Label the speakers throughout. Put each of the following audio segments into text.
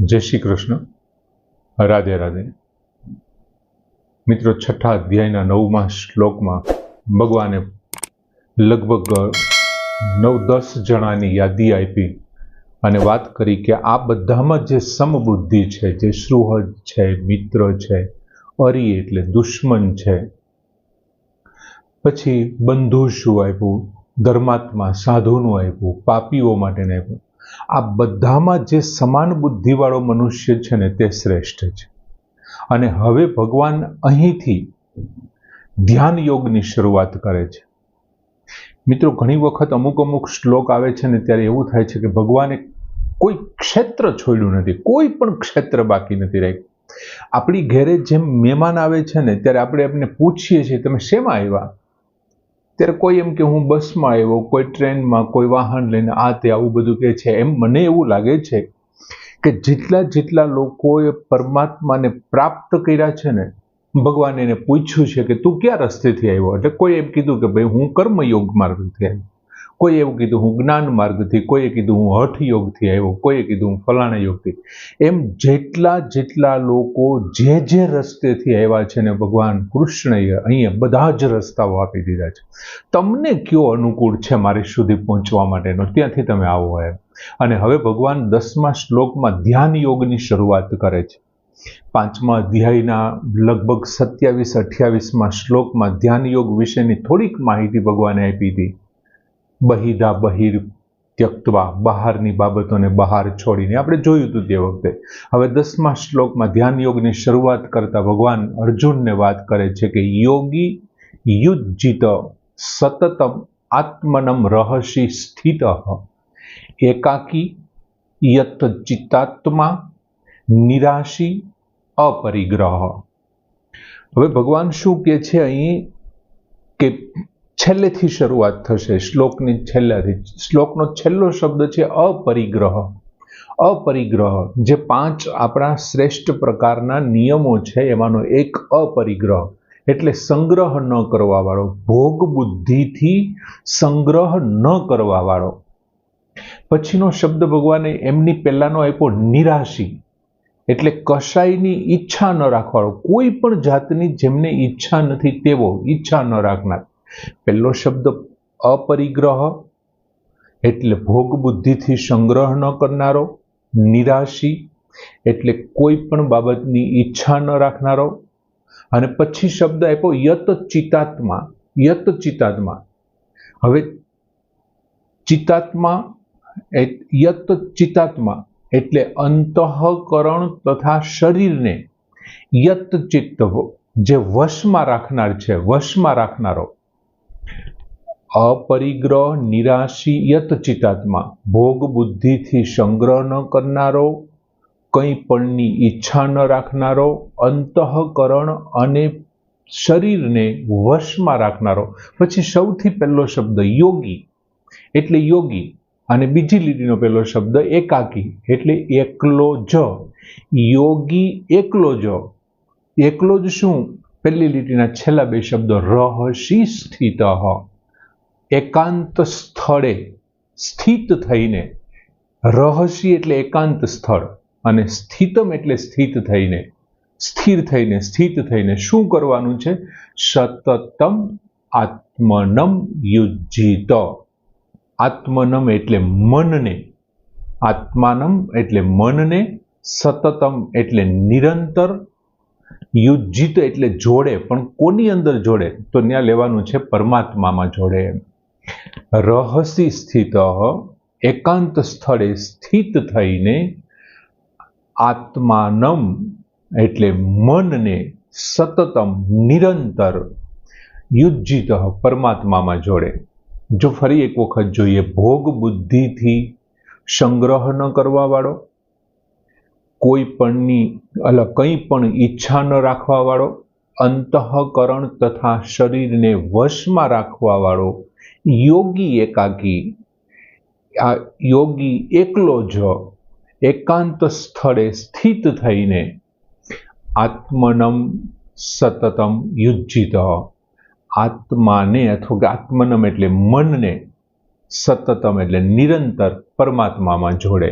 Speaker 1: जय श्री कृष्ण। राधे राधे। मित्रों, छठा अध्यायना 9मा श्लोकमां भगवाने लगभग 9-10 जणानी यादी आपी અને વાત કરી કે આ બધામાં જે સમબુદ્ધિ છે, જે સુહૃદ છે, મિત્ર છે, અરી એટલે દુશ્મન છે, પછી બંધુ શું આપ્યું, ધર્માત્મા સાધુનું આપ્યું, પાપીઓ માટેનું આપ્યું. આ બધામાં જે સમાન બુદ્ધિવાળો મનુષ્ય છે ને તે શ્રેષ્ઠ છે. અને હવે ભગવાન અહીંથી ધ્યાન યોગની શરૂઆત કરે છે. મિત્રો, ઘણી વખત અમુક શ્લોક આવે છે ને ત્યારે એવું થાય છે કે ભગવાને કોઈ ક્ષેત્ર છોડ્યું નથી, કોઈ પણ ક્ષેત્ર બાકી નથી રાખ્યું. આપણી ઘરે જેમ મહેમાન આવે છે ને ત્યારે આપણે એમને પૂછીએ છીએ તમે શેમાં આવ્યા, ત્યારે કોઈ એમ કે હું બસમાં આવ્યો, કોઈ ટ્રેનમાં, કોઈ વાહન લઈને, આ તે આવું બધું કહે છે. એમ મને એવું લાગે છે કે જેટલા લોકોએ પરમાત્માને પ્રાપ્ત કર્યા છે ને, ભગવાન એને પૂછ્યું છે કે તું ક્યાં રસ્તેથી આવ્યો, એટલે કોઈ એમ કીધું કે ભાઈ હું કર્મયોગ માર્ગથી આવ્યો, કોઈ એવું કીધું હું જ્ઞાન માર્ગથી, કોઈએ કીધું હું હઠ યોગથી આવ્યો, કોઈએ કીધું હું ફલાણા યોગથી. એમ જેટલા લોકો જે રસ્તેથી આવ્યા છે ને ભગવાન કૃષ્ણએ અહીંયા બધા જ રસ્તાઓ આપી દીધા છે. તમને કયો અનુકૂળ છે મારી સુધી પહોંચવા માટેનો, ત્યાંથી તમે આવો એમ. અને હવે ભગવાન 10મા શ્લોકમાં ધ્યાન યોગની શરૂઆત કરે છે. 5મા અધ્યાયના લગભગ 27-28મા શ્લોકમાં ધ્યાન યોગ વિશેની થોડીક માહિતી ભગવાને આપી હતી. બહિધા બહિર ત્યક્તવા, બહારની બાબતોને બહાર છોડીને આપણે જોયું હતું તે વખતે. હવે 10મા શ્લોકમાં ધ્યાન યોગની શરૂઆત કરતા ભગવાન અર્જુનને વાત કરે છે કે યોગી યુજ્જિત સતતમ આત્મનમ રહસી સ્થિત એકાકી યત ચિત્તાત્મા નિરાશી અપરિગ્રહ. હવે ભગવાન શું કહે છે અહીં કે છેલ્લેથી શરૂઆત થશે, શ્લોકની છેલ્લાથી. શ્લોકનો છેલ્લો શબ્દ છે અપરિગ્રહ. અપરિગ્રહ, જે 5 આપણા શ્રેષ્ઠ પ્રકારના નિયમો છે એમાંનો એક અપરિગ્રહ એટલે સંગ્રહ ન કરવા વાળો, ભોગ બુદ્ધિથી સંગ્રહ ન કરવા વાળો. પછીનો શબ્દ ભગવાને એમની પહેલાનો આપ્યો નિરાશી, એટલે કશાયની ઈચ્છા ન રાખવાળો, કોઈ પણ જાતની જેમને ઈચ્છા નથી તેવો, ઈચ્છા ન રાખનાર. પહેલો શબ્દ અપરિગ્રહ એટલે ભોગ બુદ્ધિથી સંગ્રહ ન કરનારો. નિરાશી એટલે કોઈ પણ બાબતની ઈચ્છા ન રાખનારો. અને પછી શબ્દ આપ્યો યત ચિત્તાત્મા. યત ચિત્તાત્મા. હવે ચિત્તાત્મા, યત ચિત્તાત્મા એટલે અંતઃકરણ તથા શરીરને યત ચિત્ત, જે વશમાં રાખનાર છે, વશમાં રાખનારો. અપરિગ્રહ, નિરાશી, યત ચિત્તાત્મા, ભોગ બુદ્ધિથી સંગ્રહ ન કરનારો, કંઈ પણની ઈચ્છા ન રાખનારો, અંતઃકરણ અને શરીરને વશમાં રાખનારો. પછી સૌથી પહેલો શબ્દ યોગી એટલે યોગી, અને બીજી લીટીનો પહેલો શબ્દ એકાકી એટલે એકલો જ. યોગી એકલો જ. એકલો જ શું? પહેલી લીટીના છેલ્લા 2 શબ્દો રહસી સ્થિત, એકાંત સ્થળે સ્થિત થઈને. રહસી એટલે એકાંત સ્થળ, અને સ્થિતમ એટલે સ્થિત થઈને, સ્થિર થઈને, સ્થિત થઈને. શું કરવાનું છે? સતતમ આત્મનમ યુજ્જિત. આત્મનમ એટલે મનને, આત્માનમ એટલે મનને, સતતમ એટલે નિરંતર, યુજ્જિત એટલે જોડે. પણ કોની અંદર જોડે? તો ત્યાં લેવાનું છે પરમાત્મામાં જોડે. રહસી સ્થિત, એકાંત સ્થળે સ્થિત થઈને, આત્માનમ એટલે મનને, સતતમ નિરંતર, યુજ્જિત પરમાત્મામાં જોડે. જો ફરી એક વખત જોઈએ, ભોગ બુદ્ધિથી સંગ્રહ ન કરવા વાળો, કોઈ પણની કંઈ પણ ઈચ્છા ન રાખવા વાળો, અંતઃકરણ તથા શરીરને વશમાં રાખવા વાળો, યોગી એકાકી. આ યોગી એકલો જ, એકાંત સ્થળે સ્થિત થઈને, આત્મનમ સતતમ યુજ્જિત. આત્માને અથવા કે આત્મનમ એટલે મનને, સતતમ એટલે નિરંતર પરમાત્મામાં જોડે.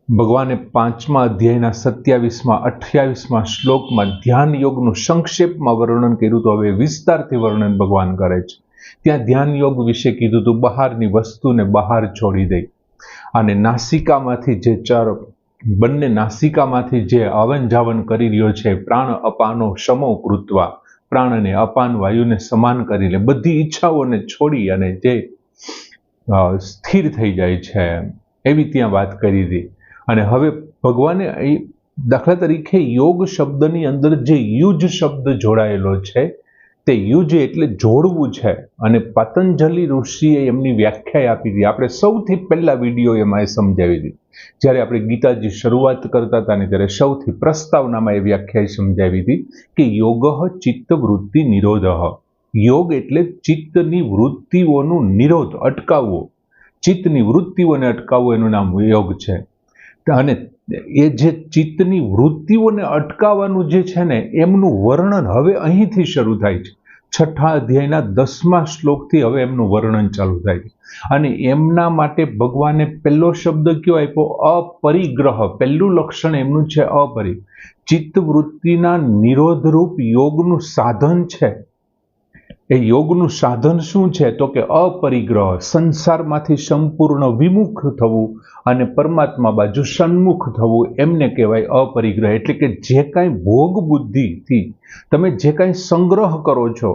Speaker 1: ભગવાને 5મા અધ્યાયના 27માં 28માં શ્લોકમાં ધ્યાન યોગનું સંક્ષેપમાં વર્ણન કર્યું હતું. હવે વિસ્તારથી વર્ણન ભગવાન કરે છે. ત્યાં ધ્યાન યોગ વિશે કીધું હતું, બહારની વસ્તુને બહાર છોડી દઈ અને નાસિકામાંથી જે બંને નાસિકામાંથી જે આવન જાવન કરી રહ્યો છે, પ્રાણ અપાનો સમો કૃત્વા, પ્રાણ અને અપાન વાયુને સમાન કરી લે, બધી ઈચ્છાઓને છોડી અને જે સ્થિર થઈ જાય છે, એવી ત્યાં વાત કરી હતી. અને હવે ભગવાને દાખલા તરીકે યોગ શબ્દની અંદર જે યુજ શબ્દ જોડાયેલો છે, તે યુજ એટલે જોડવું છે. અને પતંજલિ ઋષિએ એમની વ્યાખ્યા આપી હતી. આપણે સૌથી પહેલા વિડીયો એમાં સમજાવી હતી. જ્યારે આપણે ગીતાજી શરૂઆત કરતા હતા ને ત્યારે સૌથી પ્રસ્તાવનામાં એ વ્યાખ્યા સમજાવી હતી કે યોગ ચિત્ત વૃત્તિ નિરોધ. યોગ એટલે ચિત્તની વૃત્તિઓનું નિરોધ, અટકાવવો. ચિત્તની વૃત્તિઓને અટકાવવું એનું નામ યોગ છે. અને એ જે ચિત્તની વૃત્તિઓને અટકાવવાનું જે છે ને, એમનું વર્ણન હવે અહીંથી શરૂ થાય છે. 6થા અધ્યાયના 10મા શ્લોકથી હવે એમનું વર્ણન ચાલુ થાય છે. અને એમના માટે ભગવાને પહેલો શબ્દ કયો આપ્યો? અપરિગ્રહ. પહેલું લક્ષણ એમનું છે અપરિગ્રહ. ચિત્તવૃત્તિના નિરોધરૂપ યોગનું સાધન છે. એ યોગનું સાધન શું છે? તો કે અપરિગ્રહ, સંસારમાંથી સંપૂર્ણ વિમુખ થવું અને પરમાત્મા બાજુ સન્મુખ થવું, એમને કહેવાય અપરિગ્રહ. એટલે કે જે કાંઈ ભોગ બુદ્ધિથી તમે જે કાંઈ સંગ્રહ કરો છો,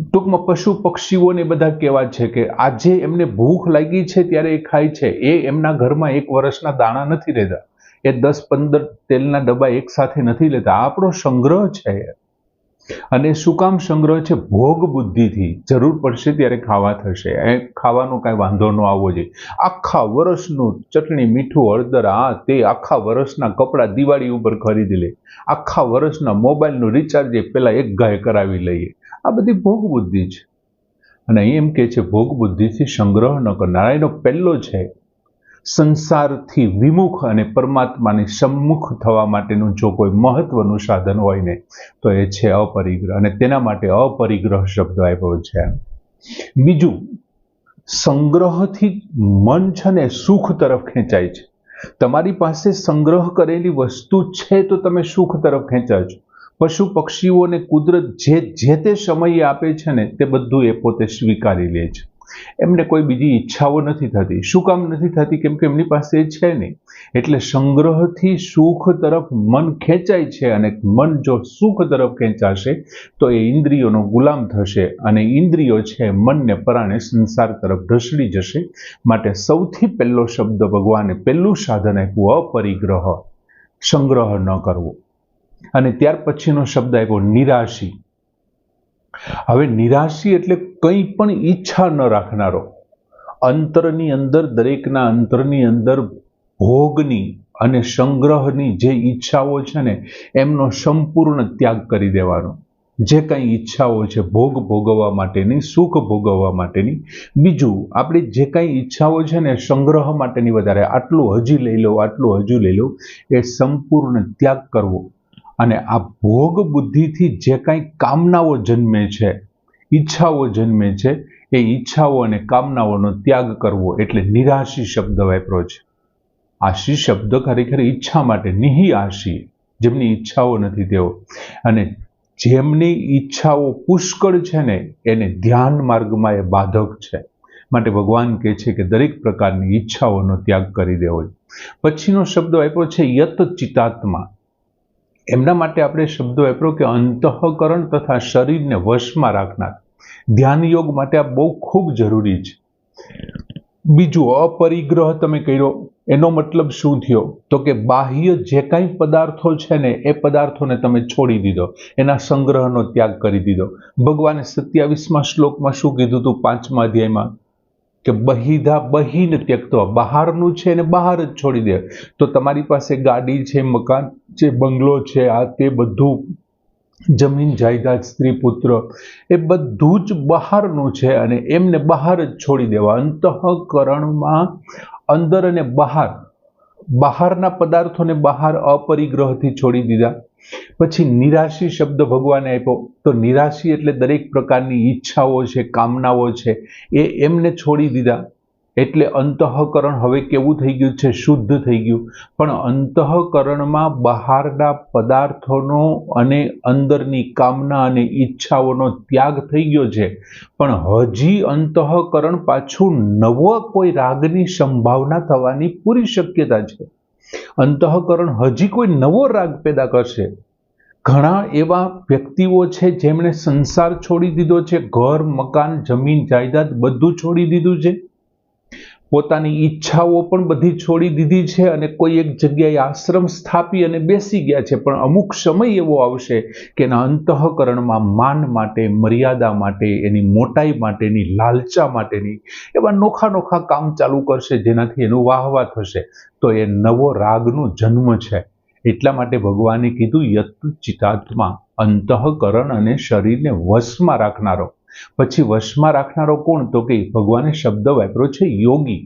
Speaker 1: ટૂંકમાં પશુ પક્ષીઓને બધા કેવા છે કે આજે એમને ભૂખ લાગી છે ત્યારે એ ખાય છે. એ એમના ઘરમાં 1 વર્ષના દાણા નથી લેતા, એ 10-15 તેલના ડબ્બા એક સાથે નથી લેતા. આપણો સંગ્રહ છે. અને શું કામ સંગ્રહ છે? ભોગ બુદ્ધિથી. જરૂર પડશે ત્યારે ખાવા થશે, એ ખાવાનો કાંઈ વાંધો ન આવવો જોઈએ. આખા વર્ષનું ચટણી, મીઠું, હળદર, આ તે આખા વર્ષના કપડાં દિવાળી ઉપર ખરીદી લે, આખા વર્ષના મોબાઈલનું રિચાર્જ પેલા એક ગાય કરાવી લઈએ. આ બધી ભોગ બુદ્ધિ છે. અને અહીં એમ કે છે ભોગ બુદ્ધિથી સંગ્રહ ન કરનાર. એનો પહેલો છે સંસારથી વિમુખ અને પરમાત્માની સમ્મુખ થવા માટેનું જો કોઈ મહત્વનું સાધન હોય ને, તો એ છે અપરિગ્રહ. અને તેના માટે અપરિગ્રહ શબ્દ આપ્યો છે. બીજું, સંગ્રહથી મન છે ને સુખ તરફ ખેંચાય છે. તમારી પાસે સંગ્રહ કરેલી વસ્તુ છે તો તમે સુખ તરફ ખેંચાય છો. પશુ પક્ષીઓને કુદરત જે તે સમયે આપે છે ને, તે બધું એ પોતે સ્વીકારી લે છે. એમને કોઈ બીજી ઈચ્છાઓ નથી થતી. શું કામ નથી થતી? કેમ કે એમની પાસે છે નહીં. એટલે સંગ્રહથી સુખ તરફ મન ખેંચાય છે. અને મન જો સુખ તરફ ખેંચાશે તો એ ઇન્દ્રિયોનો ગુલામ થશે, અને ઇન્દ્રિયો છે મનને પરાણે સંસાર તરફ ઢસડી જશે. માટે સૌથી પહેલો શબ્દ ભગવાને પહેલું સાધન આપ્યું અપરિગ્રહ, સંગ્રહ ન કરવો. અને ત્યાર પછીનો શબ્દ આપ્યો નિરાશી. હવે નિરાશી એટલે કંઈ પણ ઈચ્છા ન રાખનારો. અંતરની અંદર, દરેકના અંતરની અંદર ભોગની અને સંગ્રહની જે ઈચ્છાઓ છે ને, એમનો સંપૂર્ણ ત્યાગ કરી દેવાનો. જે કંઈ ઈચ્છાઓ છે ભોગ ભોગવવા માટેની, સુખ ભોગવવા માટેની. બીજું, આપણી જે કંઈ ઈચ્છાઓ છે ને સંગ્રહ માટેની, વધારે આટલું હજી લઈ લો, આટલું હજુ લઈ લો, એ સંપૂર્ણ ત્યાગ કરવો. અને આ ભોગ બુદ્ધિથી જે કાંઈ કામનાઓ જન્મે છે, ઈચ્છાઓ જન્મે છે, એ ઈચ્છાઓ અને કામનાઓનો ત્યાગ કરવો. એટલે નિરાશી શબ્દ વાપર્યો છે. આશી શબ્દ ખરેખર ઈચ્છા માટે, નિહિ આશી, જેમની ઈચ્છાઓ નથી તેઓ. અને જેમની ઈચ્છાઓ પુષ્કળ છે ને, એને ધ્યાન માર્ગમાં એ બાધક છે. માટે ભગવાન કહે છે કે દરેક પ્રકારની ઈચ્છાઓનો ત્યાગ કરી દેવો. પછીનો શબ્દ આપ્યો છે યત ચિતાત્મા. એમના માટે આપણે શબ્દો વાપરો કે અંતઃકરણ તથા શરીરને વશમાં રાખનાર. ધ્યાન યોગ માટે આ બહુ ખૂબ જરૂરી છે. બીજું, અપરિગ્રહ તમે કર્યો, એનો મતલબ શું થયો? તો કે બાહ્ય જે કાંઈ પદાર્થો છે ને, એ પદાર્થોને તમે છોડી દીધો, એના સંગ્રહનો ત્યાગ કરી દીધો. ભગવાને 27મા શ્લોકમાં શું કીધું હતું? 5મા અધ્યાયમાં કે બહિધા બહિન ત્યક્તવા, બહારનું છે એને બહાર જ છોડી દે. તો તમારી પાસે ગાડી છે, મકાન છે, બંગલો છે, આ તે બધું, જમીન જાયદાદ, સ્ત્રી પુત્ર, એ બધું જ બહારનું છે અને એમને બહાર જ છોડી દેવા. અંતઃકરણમાં અંદર અને બહાર, બહારના પદાર્થોને બહાર અપરિગ્રહથી છોડી દીધા. પછી નિરાશી શબ્દ ભગવાને આપ્યો. તો નિરાશી એટલે દરેક પ્રકારની ઈચ્છાઓ છે, કામનાઓ છે, એ એમને છોડી દીધા. એટલે અંતઃકરણ હવે કેવું થઈ ગયું છે? શુદ્ધ થઈ ગયું. પણ અંતઃકરણમાં બહારના પદાર્થોનો અને અંદરની કામના અને ઈચ્છાઓનો ત્યાગ થઈ ગયો છે, પણ હજી અંતઃકરણ પાછું નવો કોઈ રાગની સંભાવના થવાની પૂરી શક્યતા છે. અંતઃકરણ હજી કોઈ નવો રાગ પેદા કરશે. ઘણા એવા વ્યક્તિઓ છે જેમણે સંસાર છોડી દીધો છે, ઘર, મકાન, જમીન, જાયદાદ બધું છોડી દીધું છે, પોતાની ઈચ્છાઓ પણ બધી છોડી દીધી છે અને કોઈ એક જગ્યાએ આશ્રમ સ્થાપી અને બેસી ગયા છે. પણ અમુક સમય એવો આવશે કે એના અંતઃકરણમાં માન માટે, મર્યાદા માટે, એની મોટાઈ માટેની, લાલચા માટેની એવા નોખા નોખા કામ ચાલુ કરશે, જેનાથી એનું વાહવા થશે. તો એ નવો રાગનો જન્મ છે. એટલા માટે ભગવાને કીધું યત ચિતાત્મા, અંતઃકરણ અને શરીરને વશમાં રાખનારો. પછી વશમાં રાખનારો કોણ? તો કે ભગવાને શબ્દ વાપર્યો છે યોગી.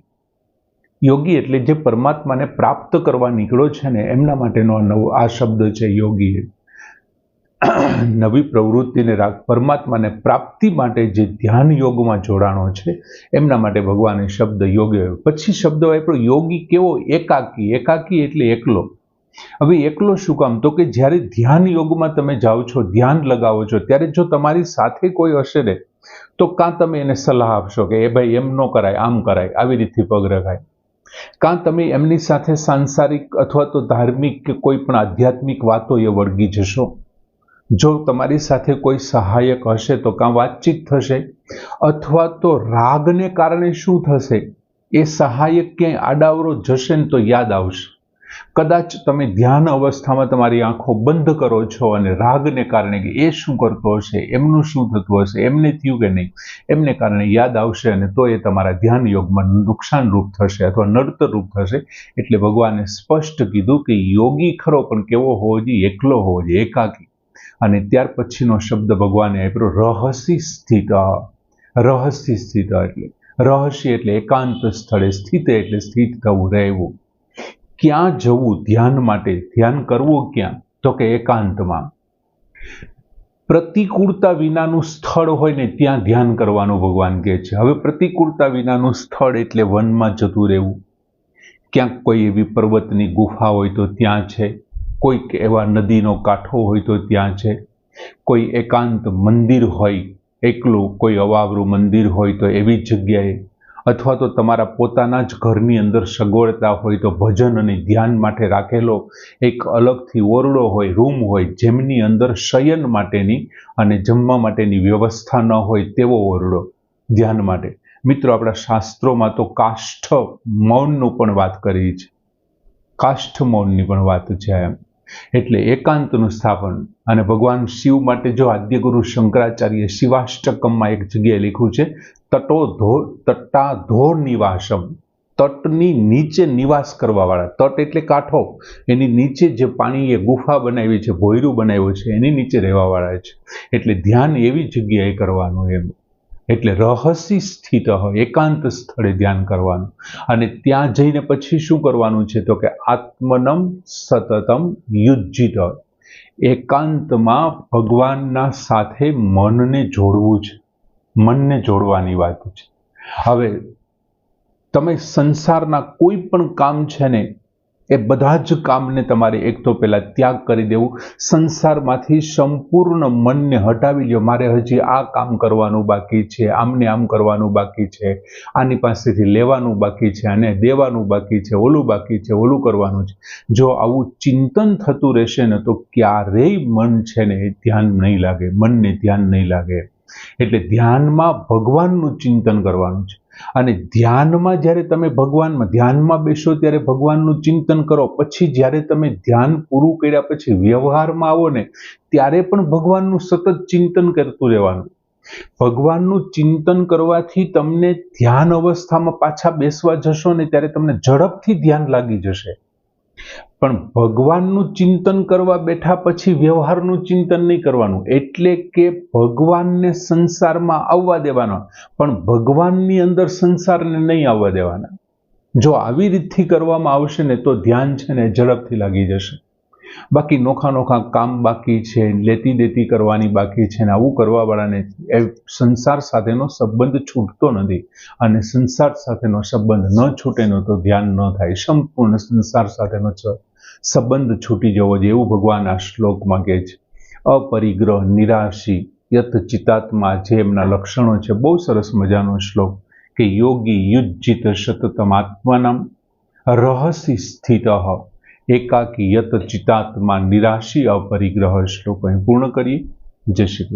Speaker 1: યોગી એટલે જે પરમાત્માને પ્રાપ્ત કરવા નીકળ્યો છે ને, એમના માટેનો આ શબ્દ છે યોગી. નવી પ્રવૃત્તિને રાખ, પરમાત્માને પ્રાપ્તિ માટે જે ધ્યાન યોગમાં જોડાણો છે, એમના માટે ભગવાને શબ્દ યોગી. પછી શબ્દ વાપર્યો યોગી કેવો? એકાકી. એકાકી એટલે એકલો. હવે એકલો શું કામ? તો કે જ્યારે ધ્યાન યોગમાં તમે જાઓ છો, ધ્યાન લગાવો છો, ત્યારે જો તમારી સાથે કોઈ હશે ને, તો કાં તમે એને સલાહ આપશો કે એ ભાઈ એમ ન કરાય, આમ કરાય, આવી રીતથી પગ રખાય. કાં તમે એમની સાથે સાંસારિક અથવા તો ધાર્મિક કે કોઈ પણ આધ્યાત્મિક વાતો એ વળગી જશો. જો તમારી સાથે કોઈ સહાયક હશે તો કાં વાતચીત થશે, અથવા તો રાગને કારણે શું થશે? એ સહાયક ક્યાંય આડાવરો જશે ને તો યાદ આવશે. કદાચ તમે ધ્યાન અવસ્થામાં તમારી આંખો બંધ કરો છો અને રાગને કારણે કે એ શું કરતો હશે, એમનું શું થતું હશે, એમને થયું કે નહીં, એમને કારણે યાદ આવશે અને તો એ તમારા ધ્યાન યોગમાં નુકસાનરૂપ થશે અથવા નડતરરૂપ થશે. એટલે ભગવાને સ્પષ્ટ કીધું કે યોગી ખરો, પણ કેવો હોવો જોઈએ? એકલો હોવો જોઈએ, એકાકી. અને ત્યાર પછીનો શબ્દ ભગવાને આપ્યો રહસી સ્થિત. રહસી સ્થિત એટલે રહસ્ય એટલે એકાંત સ્થળે, સ્થિત એટલે સ્થિત થવું, રહેવું. ક્યાં જવું ધ્યાન માટે? ધ્યાન કરવું ક્યાં? તો કે એકાંતમાં. પ્રતિકૂળતા વિનાનું સ્થળ હોય ને ત્યાં ધ્યાન કરવાનું ભગવાન કહે છે. હવે પ્રતિકૂળતા વિનાનું સ્થળ એટલે વનમાં જતું રહેવું. ક્યાંક કોઈ એવી પર્વતની ગુફા હોય તો ત્યાં છે, કોઈક એવા નદીનો કાંઠો હોય તો ત્યાં છે, કોઈ એકાંત મંદિર હોય, એકલું કોઈ અવાવરું મંદિર હોય તો એવી જગ્યાએ, અથવા તો તમારા પોતાના જ ઘરની અંદર સગવડતા હોય તો ભજન અને ધ્યાન માટે રાખેલો એક અલગથી ઓરડો હોય, રૂમ હોય, જેમની અંદર શયન માટેની અને જમવા માટેની વ્યવસ્થા ન હોય તેવો ઓરડો ધ્યાન માટે. મિત્રો, આપણા શાસ્ત્રોમાં તો કાષ્ઠ મૌનનું પણ વાત કરી છે. કાષ્ઠ મૌનની પણ વાત છે એમ. એટલે એકાંતનું સ્થાપન. અને ભગવાન શિવ માટે જો આદ્યગુરુ શંકરાચાર્ય શિવાષ્ટકમમાં એક જગ્યાએ લખ્યું છે તટાધો નિવાસમ. તટની નીચે નિવાસ કરવા વાળા. તટ એટલે કાંઠો, એની નીચે જે પાણી એ ગુફા બનાવી છે, ભોયરું બનાવ્યું છે, એની નીચે રહેવા વાળા છે. એટલે ધ્યાન એવી જગ્યાએ કરવાનું એમ. એટલે રહસી સ્થિત હોય, એકાંત સ્થળે ધ્યાન કરવાનું. અને ત્યાં જઈને પછી શું કરવાનું છે? તો કે આત્મનમ સતતમ યુજ્જિત. એકાંતમાં ભગવાનના સાથે મનને જોડવું છે. મનને જોડવાની વાત છે. હવે તમે સંસારના કોઈ પણ કામ છે ને, એ બધા જ કામને તમારે એક તો પહેલા ત્યાગ કરી દેવું. સંસારમાંથી સંપૂર્ણ મનને હટાવી લો. મારે હજી આ કામ કરવાનું બાકી છે, આમને આમ કરવાનું બાકી છે, આની પાસેથી લેવાનું બાકી છે, આને દેવાનું બાકી છે, ઓલું બાકી છે, ઓલું કરવાનું છે. જો આવું ચિંતન થતું રહેશે ને તો ક્યારેય મન છે ને એ ધ્યાન નહીં લાગે, મનને ધ્યાન નહીં લાગે. એટલે ધ્યાનમાં ભગવાનનું ચિંતન કરવાનું છે. અને ધ્યાનમાં જ્યારે તમે ધ્યાનમાં બેસો ત્યારે ભગવાનનું ચિંતન કરો. પછી જ્યારે તમે ધ્યાન પૂરું કર્યા પછી વ્યવહારમાં આવો ને, ત્યારે પણ ભગવાનનું સતત ચિંતન કરતું રહેવાનું. ભગવાનનું ચિંતન કરવાથી તમને ધ્યાન અવસ્થામાં પાછા બેસવા જશો ને ત્યારે તમને ઝડપથી ધ્યાન લાગી જશે. પણ ભગવાનનું ચિંતન કરવા બેઠા પછી વ્યવહારનું ચિંતન નહીં કરવાનું. એટલે કે ભગવાનને સંસારમાં આવવા દેવાના, પણ ભગવાનની અંદર સંસારને નહીં આવવા દેવાના. જો આવી રીતથી કરવામાં આવશે ને તો ધ્યાન છે ને ઝડપથી લાગી જશે. બાકી નોખા નોખા કામ બાકી છે, લેતી દેતી કરવાની બાકી છે, ને આવું કરવાવાળાને એ સંસાર સાથેનો સંબંધ છૂટતો નથી. અને સંસાર સાથેનો સંબંધ ન છૂટેનો તો ધ્યાન ન થાય. સંપૂર્ણ સંસાર સાથેનો સંબંધ છૂટી જવો જોઈએ એવું ભગવાન આ શ્લોકમાં કહે છે. અપરિગ્રહ, નિરાશી, યત ચિતાત્મા જે એમના લક્ષણો છે. બહુ સરસ મજાનો શ્લોક કે યોગી યુજ્જિત સતતમ આત્માનમ રહસી સ્થિત એકાકી યત ચિતાત્મા નિરાશી અપરિગ્રહ. શ્લોક અહીં પૂર્ણ કરીએ. જય શ્રી કૃષ્ણ.